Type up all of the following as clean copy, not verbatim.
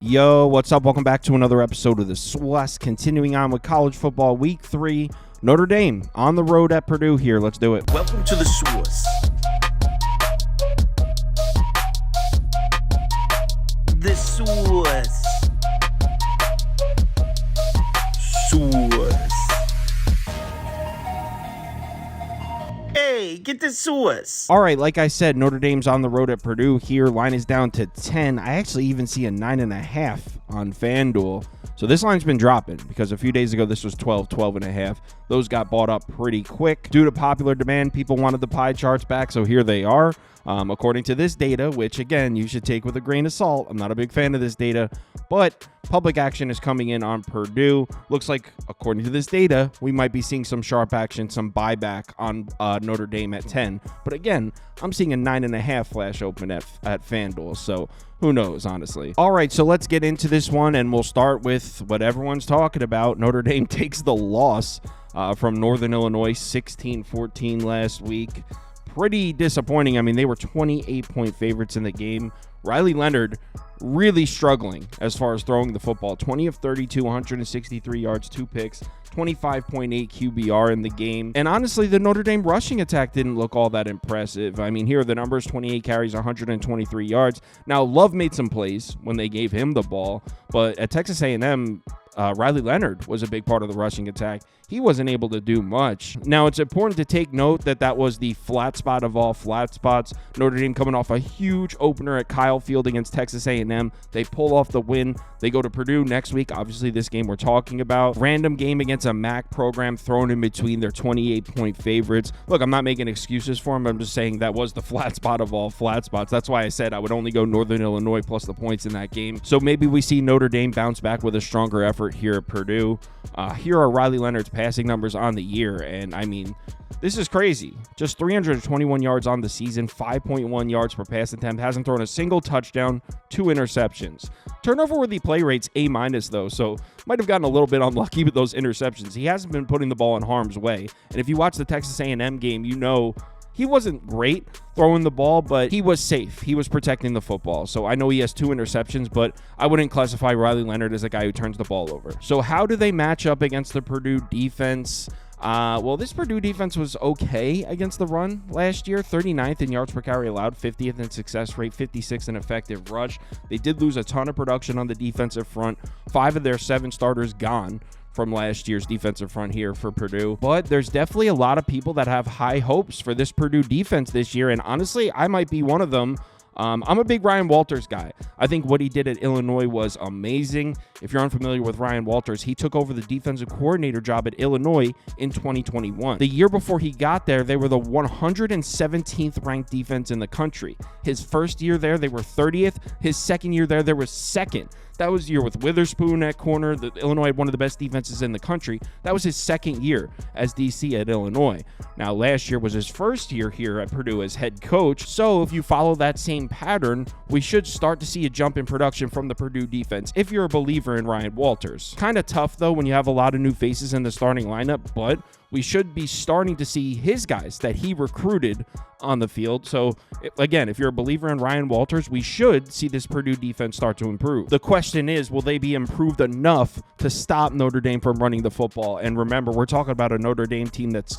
Yo, what's up? Welcome back to another episode of the SWUS. Continuing on with college football week 3. Notre Dame on the road at Purdue here. Let's do it. Welcome to the SWUS. The SWUS. SWUS. Hey, get the SWUS. All right, like I said, Notre Dame's on the road at Purdue here. Line is down to 10. I actually even see a 9.5 on FanDuel. So this line's been dropping because a few days ago this was 12.5. Those got bought up pretty quick. Due to popular demand, people wanted the pie charts back, so here they are. According to this data, which again, you should take with a grain of salt. I'm not a big fan of this data, but public action is coming in on Purdue. Looks like, according to this data, we might be seeing some sharp action, some buyback on Notre Dame at 10. But again, I'm seeing a 9.5 flash open at FanDuel, so who knows, honestly. All right, so let's get into this one, and we'll start with what everyone's talking about. Notre Dame takes the loss from Northern Illinois, 16-14 last week. Pretty disappointing. I mean, they were 28-point favorites in the game. Riley Leonard really struggling as far as throwing the football. 20 of 32, 163 yards, 2 picks, 25.8 QBR in the game. And honestly, the Notre Dame rushing attack didn't look all that impressive. I mean, here are the numbers: 28 carries, 123 yards. Now, Love made some plays when they gave him the ball, but at Texas A&M, Riley Leonard was a big part of the rushing attack. He wasn't able to do much. Now, it's important to take note that that was the flat spot of all flat spots. Notre Dame coming off a huge opener at Kyle Field against Texas A&M. They pull off the win. They go to Purdue next week. Obviously, this game we're talking about. Random game against a MAC program thrown in between their 28-point favorites. Look, I'm not making excuses for them. I'm just saying that was the flat spot of all flat spots. That's why I said I would only go Northern Illinois plus the points in that game. So maybe we see Notre Dame bounce back with a stronger effort here at Purdue. Here are Riley Leonard's passing numbers on the year, and I mean, this is crazy. Just 321 yards on the season, 5.1 yards per pass attempt, hasn't thrown a single touchdown, 2 interceptions. Turnover-worthy play rates A- though, so might have gotten a little bit unlucky with those interceptions. He hasn't been putting the ball in harm's way, and if you watch the Texas A&M game, you know he wasn't great throwing the ball, but he was safe. He was protecting the football. So I know he has 2 interceptions, but I wouldn't classify Riley Leonard as a guy who turns the ball over. So how do they match up against the Purdue defense? Well, this Purdue defense was okay against the run last year. 39th in yards per carry allowed, 50th in success rate, 56th in effective rush. They did lose a ton of production on the defensive front. 5 of their 7 starters gone from last year's defensive front here for Purdue. But there's definitely a lot of people that have high hopes for this Purdue defense this year, and honestly, I might be one of them. I'm a big Ryan Walters guy. I think what he did at Illinois was amazing. If you're unfamiliar with Ryan Walters, he took over the defensive coordinator job at Illinois in 2021. The year before he got there, they were the 117th ranked defense in the country. His first year there, they were 30th. His second year there, they were 2nd. That was the year with Witherspoon at corner. Illinois had one of the best defenses in the country. That was his second year as DC at Illinois. Now, last year was his first year here at Purdue as head coach. So if you follow that same pattern, we should start to see a jump in production from the Purdue defense if you're a believer in Ryan Walters. Kind of tough, though, when you have a lot of new faces in the starting lineup, but we should be starting to see his guys that he recruited on the field. So, again, if you're a believer in Ryan Walters, we should see this Purdue defense start to improve. The question is, will they be improved enough to stop Notre Dame from running the football? And remember, we're talking about a Notre Dame team that's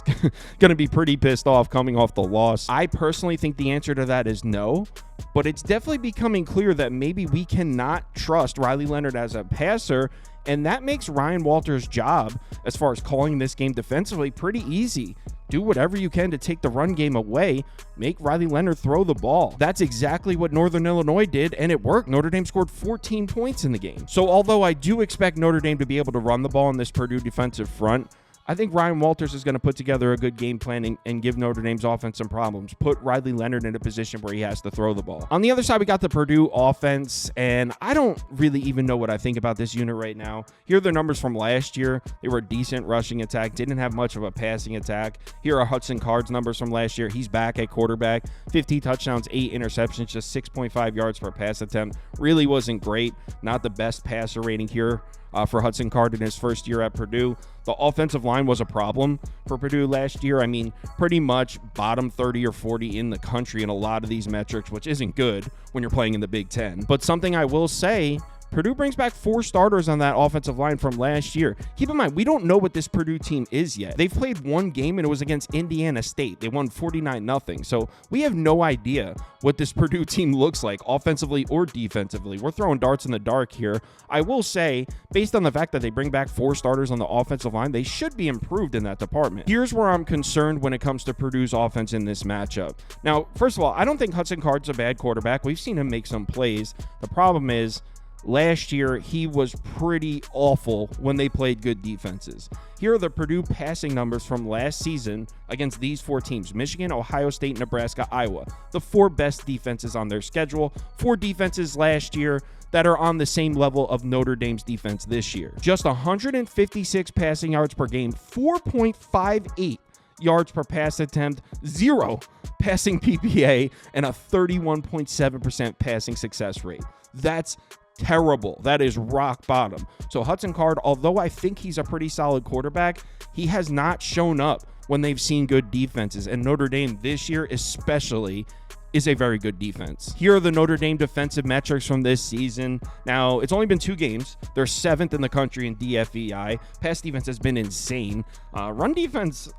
going to be pretty pissed off coming off the loss. I personally think the answer to that is no, but it's definitely becoming clear that maybe we cannot trust Riley Leonard as a passer, and that makes Ryan Walters' job, as far as calling this game defensively, pretty easy. Do whatever you can to take the run game away. Make Riley Leonard throw the ball. That's exactly what Northern Illinois did, and it worked. Notre Dame scored 14 points in the game. So although I do expect Notre Dame to be able to run the ball in this Purdue defensive front, I think Ryan Walters is going to put together a good game plan and give Notre Dame's offense some problems. Put Riley Leonard in a position where he has to throw the ball. On the other side, we got the Purdue offense, and I don't really even know what I think about this unit right now. Here are the numbers from last year. They were a decent rushing attack, didn't have much of a passing attack. Here are Hudson Card's numbers from last year. He's back at quarterback. 50 touchdowns, 8 interceptions, just 6.5 yards per pass attempt. Really wasn't great. Not the best passer rating here for Hudson Card in his first year at Purdue. The offensive line was a problem for Purdue last year. I mean, pretty much bottom 30 or 40 in the country in a lot of these metrics, which isn't good when you're playing in the Big Ten. But something I will say, Purdue brings back 4 starters on that offensive line from last year. Keep in mind, we don't know what this Purdue team is yet. They've played one game, and it was against Indiana State. They won 49-0. So we have no idea what this Purdue team looks like offensively or defensively. We're throwing darts in the dark here. I will say, based on the fact that they bring back 4 starters on the offensive line, they should be improved in that department. Here's where I'm concerned when it comes to Purdue's offense in this matchup. Now, first of all, I don't think Hudson Card's a bad quarterback. We've seen him make some plays. The problem is, last year, he was pretty awful when they played good defenses. Here are the Purdue passing numbers from last season against these 4 teams: Michigan, Ohio State, Nebraska, Iowa. The 4 best defenses on their schedule. 4 defenses last year that are on the same level of Notre Dame's defense this year. Just 156 passing yards per game, 4.58 yards per pass attempt, 0 passing PPA, and a 31.7% passing success rate. That's terrible. That is rock bottom. So Hudson Card, although I think he's a pretty solid quarterback, he has not shown up when they've seen good defenses. And Notre Dame this year especially is a very good defense. Here are the Notre Dame defensive metrics from this season. Now, it's only been 2 games. They're 7th in the country in DFEI. Pass defense has been insane. Run defense,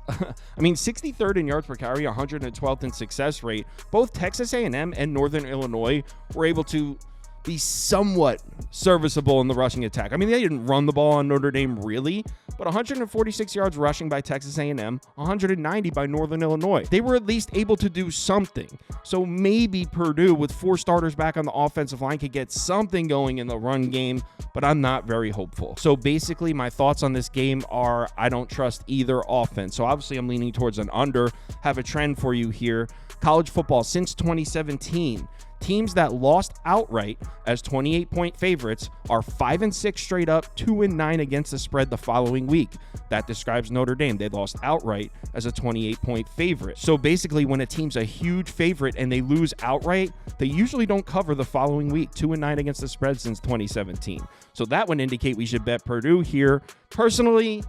63rd in yards per carry, 112th in success rate. Both Texas A&M and Northern Illinois were able to be somewhat serviceable in the rushing attack. I mean, they didn't run the ball on Notre Dame really, but 146 yards rushing by Texas A&M, 190 by Northern Illinois. They were at least able to do something. So maybe Purdue, with 4 starters back on the offensive line, could get something going in the run game, but I'm not very hopeful. So basically, my thoughts on this game are I don't trust either offense. So obviously, I'm leaning towards an under. Have a trend for you here. College football since 2017. Teams that lost outright as 28-point favorites are 5-6 straight up, 2-9 against the spread the following week. That describes Notre Dame. They lost outright as a 28-point favorite. So basically, when a team's a huge favorite and they lose outright, they usually don't cover the following week. 2-9 against the spread since 2017. So that would indicate we should bet Purdue here. Personally,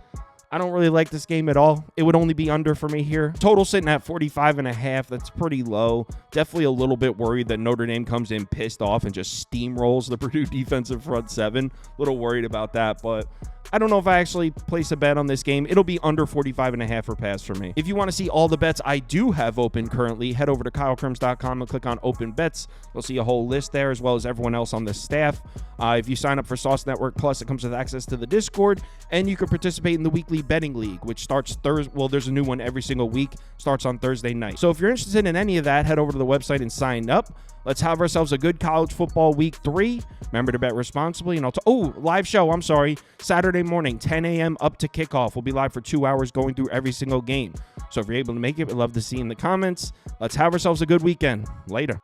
I don't really like this game at all. It would only be under for me here. Total sitting at 45.5. That's pretty low. Definitely a little bit worried that Notre Dame comes in pissed off and just steamrolls the Purdue defensive front 7. A little worried about that, but I don't know if I actually place a bet on this game. It'll be under 45.5 for pass for me. If you want to see all the bets I do have open currently, head over to KyleKirms.com and click on open bets. You'll see a whole list there as well as everyone else on the staff. If you sign up for Sauce Network Plus, it comes with access to the Discord, and you can participate in the weekly betting league, which starts Thursday. Well, there's a new one every single week. Starts on Thursday night. So if you're interested in any of that, head over to the website and sign up. Let's have ourselves a good college football week 3. Remember to bet responsibly. And live show. I'm sorry. Saturday morning, 10 a.m. up to kickoff. We'll be live for 2 hours going through every single game. So if you're able to make it, we'd love to see you in the comments. Let's have ourselves a good weekend. Later.